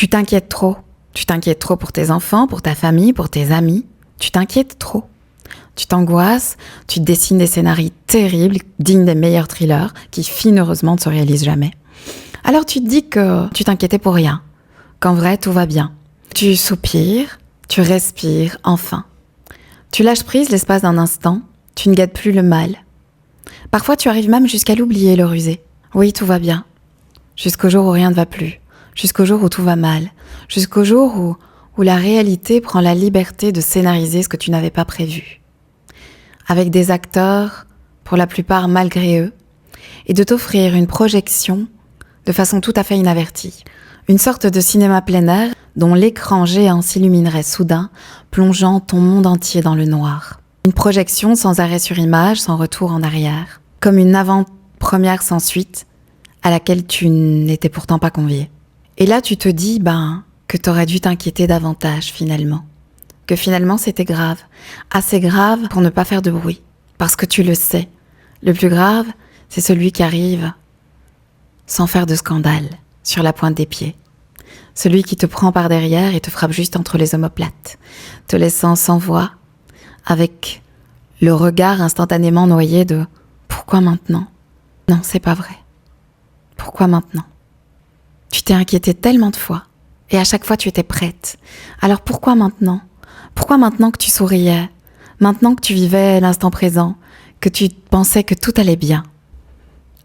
Tu t'inquiètes trop. Tu t'inquiètes trop pour tes enfants, pour ta famille, pour tes amis. Tu t'inquiètes trop. Tu t'angoisses, tu te dessines des scénarios terribles, dignes des meilleurs thrillers, qui heureusement ne se réalisent jamais. Alors tu te dis que tu t'inquiétais pour rien, qu'en vrai tout va bien. Tu soupires, tu respires, enfin. Tu lâches prise l'espace d'un instant, tu ne guettes plus le mal. Parfois tu arrives même jusqu'à l'oublier, le rusé. Oui, tout va bien. Jusqu'au jour où rien ne va plus, jusqu'au jour où tout va mal, jusqu'au jour où la réalité prend la liberté de scénariser ce que tu n'avais pas prévu. Avec des acteurs, pour la plupart malgré eux, et de t'offrir une projection de façon tout à fait inavertie. Une sorte de cinéma plein air dont l'écran géant s'illuminerait soudain, plongeant ton monde entier dans le noir. Une projection sans arrêt sur image, sans retour en arrière. Comme une avant-première sans suite, à laquelle tu n'étais pourtant pas convié. Et là, tu te dis, que t'aurais dû t'inquiéter davantage, finalement. Que finalement, c'était grave. Assez grave pour ne pas faire de bruit. Parce que tu le sais. Le plus grave, c'est celui qui arrive sans faire de scandale, sur la pointe des pieds. Celui qui te prend par derrière et te frappe juste entre les omoplates, te laissant sans voix, avec le regard instantanément noyé de « Pourquoi maintenant ?» Non, c'est pas vrai. Pourquoi maintenant ? Tu t'es inquiétée tellement de fois, et à chaque fois tu étais prête. Alors pourquoi maintenant ? Pourquoi maintenant que tu souriais ? Maintenant que tu vivais l'instant présent, que tu pensais que tout allait bien ?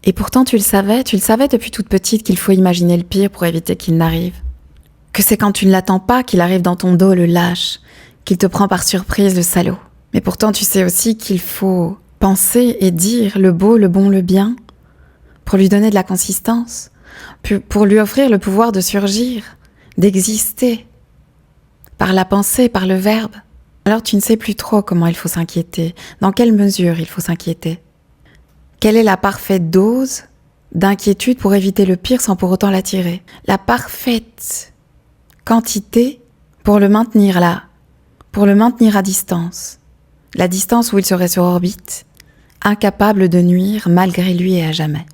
Et pourtant tu le savais depuis toute petite qu'il faut imaginer le pire pour éviter qu'il n'arrive. Que c'est quand tu ne l'attends pas qu'il arrive dans ton dos le lâche, qu'il te prend par surprise le salaud. Mais pourtant tu sais aussi qu'il faut penser et dire le beau, le bon, le bien, pour lui donner de la consistance, pour lui offrir le pouvoir de surgir, d'exister, par la pensée, par le verbe. Alors tu ne sais plus trop comment il faut s'inquiéter, dans quelle mesure il faut s'inquiéter. Quelle est la parfaite dose d'inquiétude pour éviter le pire sans pour autant l'attirer ? La parfaite quantité pour le maintenir là, pour le maintenir à distance. La distance où il serait sur orbite, incapable de nuire malgré lui et à jamais.